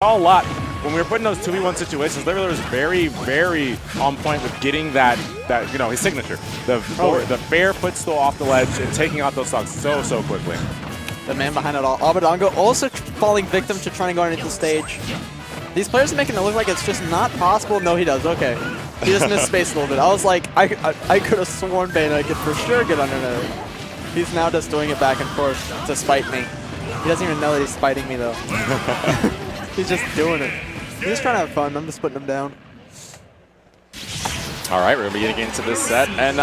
A lot. When we were putting those 2v1 situations, Lurr was very, very on point with getting that his signature. The fair footstool off the ledge and taking out those stocks so quickly. The man behind it all. Abadango also falling victim to trying to go underneath the stage. These players are making it look like it's just not possible. No, he does. Okay. He just missed space a little bit. I was like, I could have sworn Bayonetta could for sure get under there. He's now just doing it back and forth to spite me. He doesn't even know that he's spiting me, though. He's just doing it. He's just trying to have fun. I'm just putting him down. All right, we're going to be getting into this set. And,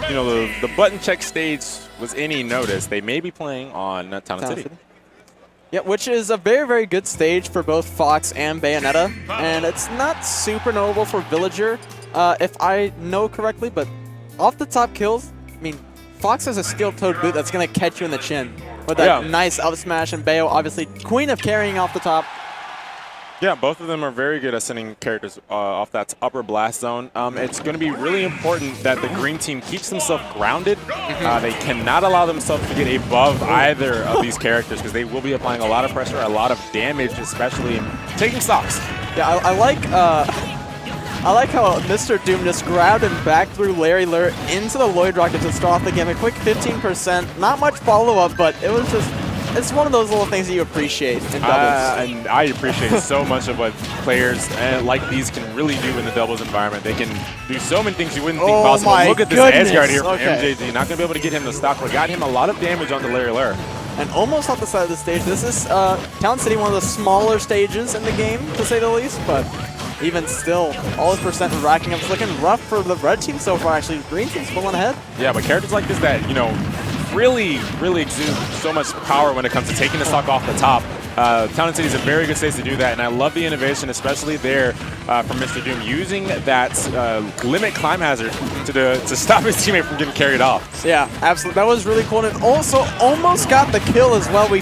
the button check stage was any notice. They may be playing on Town and City. Yeah, which is a very, very good stage for both Fox and Bayonetta. And it's not super notable for Villager, if I know correctly. But off the top kills, I mean, Fox has a steel-toed boot that's going to catch you in the chin. With that nice up smash, and Bayo, obviously, queen of carrying off the top. Yeah, both of them are very good at sending characters off that upper blast zone. It's going to be really important that the green team keeps themselves grounded. They cannot allow themselves to get above either of these characters because they will be applying a lot of pressure, a lot of damage, especially in taking stocks. Yeah, I like how Mr. Doom just grabbed and back threw Larry Lurr into the Lloyd Rocket to start off the game. A quick 15%, not much follow-up, but it was just, it's one of those little things that you appreciate in doubles. And I appreciate so much of what players like these can really do in the doubles environment. They can do so many things you wouldn't think possible. Look at this edge guard here from MJG. Not going to be able to get him the stock, but got him a lot of damage onto Larry Lurr. And almost off the side of the stage. This is Town City, one of the smaller stages in the game, to say the least, but even still, all his percent racking up. It's looking rough for the red team so far, actually. The green team's pulling ahead. Yeah, but characters like this that, really exude so much power when it comes to taking the stock off the top. Town and City is a very good stage to do that, and I love the innovation, especially there from Mr. Doom, using that limit climb hazard to stop his teammate from getting carried off. Yeah, absolutely. That was really cool, and also almost got the kill as well. We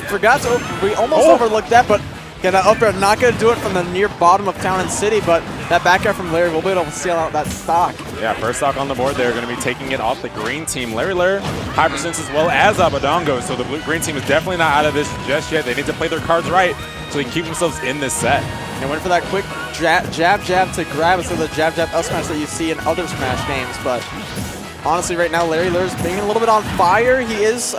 almost overlooked that, but get that up air, not going to do it from the near bottom of Town and City, but that back air from Larry will be able to seal out that stock. Yeah, first stock on the board. They're going to be taking it off the green team. Larry Lurr, high percents as well as Abadango, so the green team is definitely not out of this just yet. They need to play their cards right so they can keep themselves in this set. They went for that quick jab to grab instead of the jab up smash that you see in other Smash games, but honestly, right now, Larry Lurr's being a little bit on fire. He is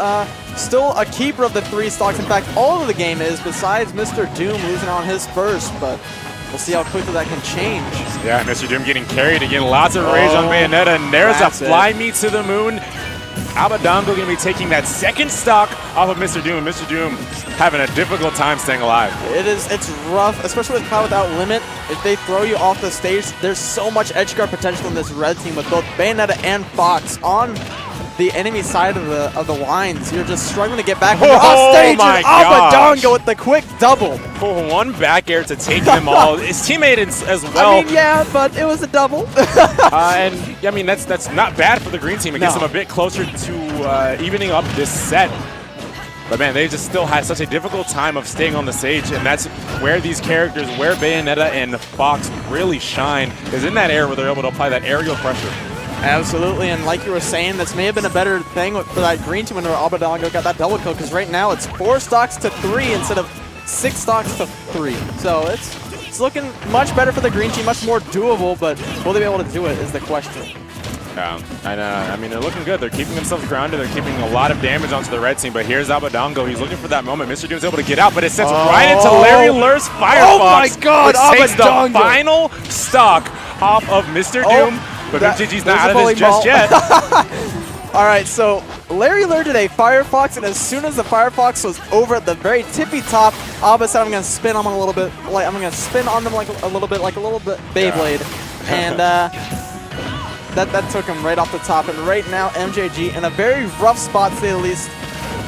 still a keeper of the 3 stocks. In fact, all of the game is, besides Mr. Doom losing on his first, but we'll see how quickly that can change. Yeah, Mr. Doom getting carried again. Lots of rage on Bayonetta, and there's a fly me to the moon. Abadango going to be taking that second stock off of Mr. Doom. Mr. Doom having a difficult time staying alive. It's rough, especially with Cloud Without Limit. If they throw you off the stage, there's so much edge guard potential in this red team with both Bayonetta and Fox on the enemy side of the lines. You're just struggling to get back when you're off stage. My Abadango with the quick double. One back air to take them all. His teammate as well. I mean, yeah, but it was a double. And I mean, that's not bad for the green team. It gets them a bit closer to evening up this set. But man, they just still had such a difficult time of staying on the stage, and that's where these characters, where Bayonetta and Fox really shine, is in that air where they're able to apply that aerial pressure. Absolutely, and like you were saying, this may have been a better thing for that green team when Abadango got that double kill, because right now it's 4 stocks to 3 instead of 6 stocks to 3. So it's looking much better for the green team, much more doable, but will they be able to do it is the question. Yeah, and I mean, they're looking good. They're keeping themselves grounded. They're keeping a lot of damage onto the red team, but here's Abadango. He's looking for that moment. Mr. Doom's able to get out, but it sets right into Larry Lurr's Firefox. Oh my God, which takes the final stock off of Mr. Doom. But MJG's not out of this just yet. All right, so Larry Lurr did a Firefox, and as soon as the Firefox was over at the very tippy top, Abba said, "I'm going to spin on them a little bit. Like I'm going to spin on them like a little bit Beyblade," and that took him right off the top. And right now, MJG in a very rough spot, to say the least.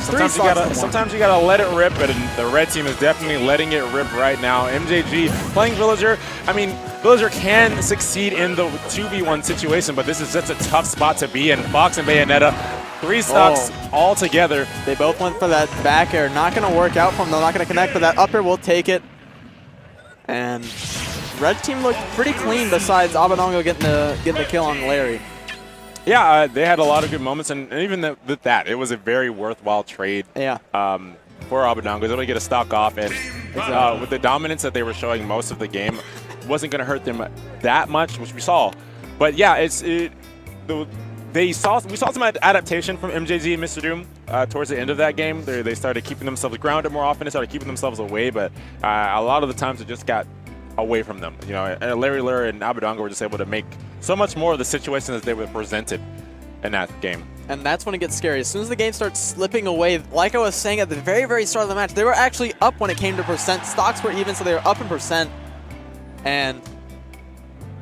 Sometimes you gotta let it rip, but the red team is definitely letting it rip right now. MJG playing Villager. I mean, Villager can succeed in the 2v1 situation, but this is just a tough spot to be in. Fox and Bayonetta, 3 stocks all together. They both went for that back air. Not going to work out for them. They're not going to connect, but that up air will take it. And red team looked pretty clean besides Abadango getting the kill on Larry. Yeah, they had a lot of good moments, and even with that, it was a very worthwhile trade. Yeah. for Abadango. He's able to get a stock off, and with the dominance that they were showing most of the game, wasn't going to hurt them that much, which we saw. But yeah, we saw some adaptation from MJG and Mr. Doom towards the end of that game. They started keeping themselves grounded more often. They started keeping themselves away, but a lot of the times it just got away from them. You know, and Larry Lurr and Abadango were just able to make so much more of the situations that they were presented in that game. And that's when it gets scary. As soon as the game starts slipping away, like I was saying at the very, very start of the match, they were actually up when it came to percent. Stocks were even, so they were up in percent. And,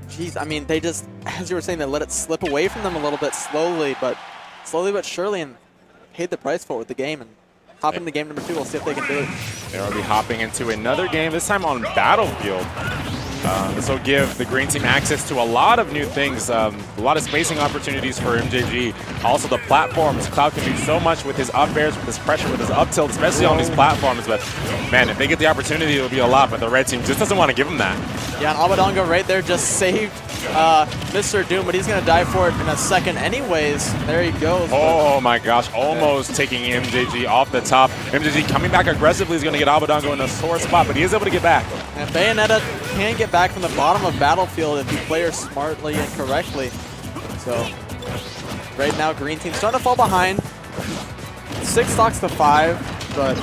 geez, I mean, they just, as you were saying, they let it slip away from them a little bit slowly but surely, and paid the price for it with the game. And hop into game number 2. We'll see if they can do it. They'll be hopping into another game, this time on Battlefield. This will give the green team access to a lot of new things, a lot of spacing opportunities for MJG. Also the platforms. Cloud can do so much with his up airs, with his pressure, with his up tilt, especially on these platforms. But man, if they get the opportunity, it'll be a lot. But the red team just doesn't want to give them that. Yeah, and Abadango right there just saved Mr. Doom, but he's going to die for it in a second anyways. There he goes. Oh my gosh, almost taking MJG off the top. MJG coming back aggressively is going to get Abadango in a sore spot, but he is able to get back. And Bayonetta can get back from the bottom of Battlefield if you play her smartly and correctly. So right now, green team starting to fall behind. 6 stocks to 5, but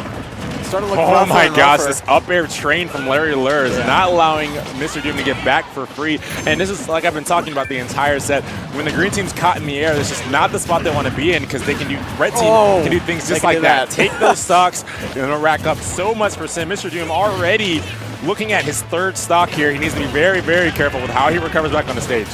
starting to look oh my gosh, rougher. This up air train from Larry Lurr is not allowing Mr. Doom to get back for free. And this is like I've been talking about the entire set. When the green team's caught in the air, this is not the spot they want to be in because they can do, red team can do things just like that. Take those stocks and rack up so much percent. Mr. Doom already looking at his 3rd stock here. He needs to be very, very careful with how he recovers back on the stage.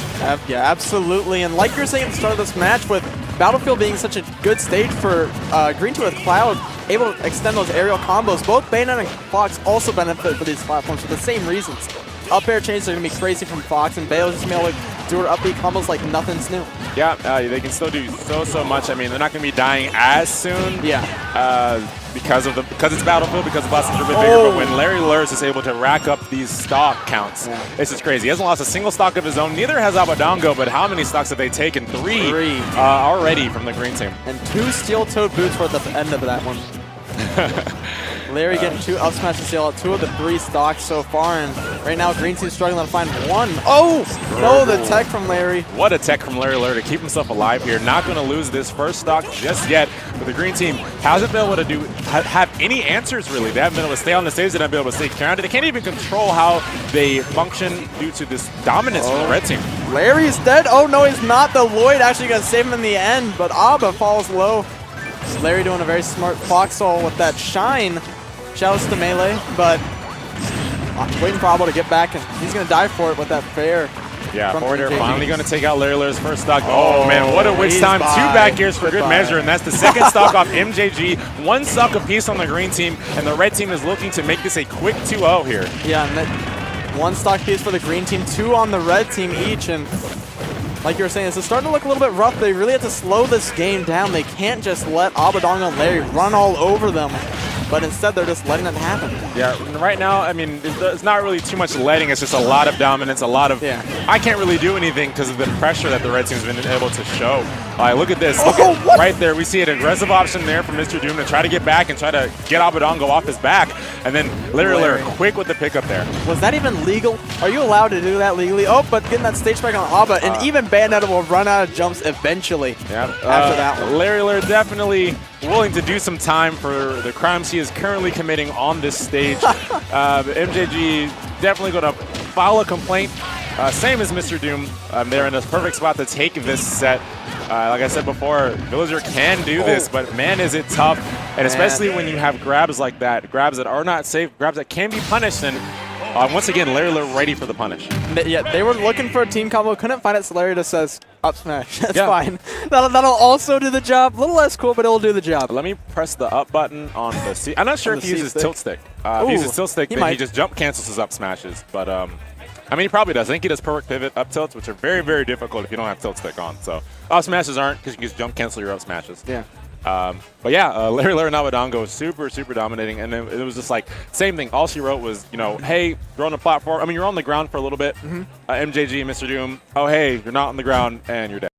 Yeah, absolutely. And like you're saying at the start of this match, with Battlefield being such a good stage for green team with Cloud, able to extend those aerial combos, both Bayonetta and Fox also benefit for these platforms for the same reasons. Up air chains are going to be crazy from Fox, and Bale's just going to be able to do her up B combos like nothing's new. Yeah, they can still do so much. I mean, they're not going to be dying as soon. Yeah. Because it's Battlefield, because the bosses are a bit bigger, but when Larry Lurr is able to rack up these stock counts, it's just crazy. He hasn't lost a single stock of his own. Neither has Abadango, but how many stocks have they taken? 3 already from the green team. And 2 steel-toed boots were at the end of that one. Larry getting 2 up smash to seal out 2 of the 3 stocks so far, and right now green team's struggling to find 1. Oh! No, the tech from Larry. What a tech from Larry Lurr to keep himself alive here. Not going to lose this first stock just yet, but the green team hasn't been able to have any answers really. They haven't been able to stay on the stage, they haven't been able to stay grounded. They can't even control how they function due to this dominance from the red team. Larry's dead. Oh no, he's not. The Lloyd actually going to save him in the end, but Abba falls low. Larry doing a very smart foxhole with that shine. Shoutouts to Melee, but waiting for Abba to get back, and he's going to die for it with that fair. Yeah, forward air finally going to take out Larry Lurr's first stock. Oh man, what a witch time. 2 back airs for good measure, and that's the 2nd stock off MJG. 1 stock apiece on the green team, and the red team is looking to make this a quick 2-0 here. Yeah, and that 1 stock piece for the green team, 2 on the red team each, and like you were saying, it's starting to look a little bit rough. They really have to slow this game down. They can't just let Abadango and Larry run all over them, but instead they're just letting it happen. Yeah, right now, I mean, it's not really too much letting. It's just a lot of dominance, a lot of, I can't really do anything because of the pressure that the red team's been able to show. Look at this. Look at right there. We see an aggressive option there from Mr. Doom to try to get back and try to get Abadango off his back. And then Larry Lurr quick with the pickup there. Was that even legal? Are you allowed to do that legally? Oh, but getting that stage spike on Abba, and even Bayonetta will run out of jumps eventually after that one. Larry Lurr definitely willing to do some time for the crimes he is currently committing on this stage. MJG definitely going to file a complaint, same as Mr. Doom. They're in a perfect spot to take this set. Like I said before, Villager can do this, but man, is it tough. And especially when you have grabs like that, grabs that are not safe, grabs that can be punished. And once again, Larry Lurr ready for the punish. Yeah, they were looking for a team combo, couldn't find it, so Larry just says, up smash. That's fine. That'll also do the job. A little less cool, but it'll do the job. Let me press the up button on the C. I'm not sure if he uses tilt stick. If he uses tilt stick, then he just jump cancels his up smashes. But I mean, he probably does. I think he does perfect pivot up tilts, which are very, very difficult if you don't have tilt stick on. So up smashes aren't, because you can just jump cancel your up smashes. Yeah. But yeah, Larry Lurr and Abadango was super, super dominating. And then it was just like, same thing. All she wrote was, you know, hey, you're on the platform. I mean, you're on the ground for a little bit. MJG and Mr. Doom, oh, hey, you're not on the ground, and you're dead.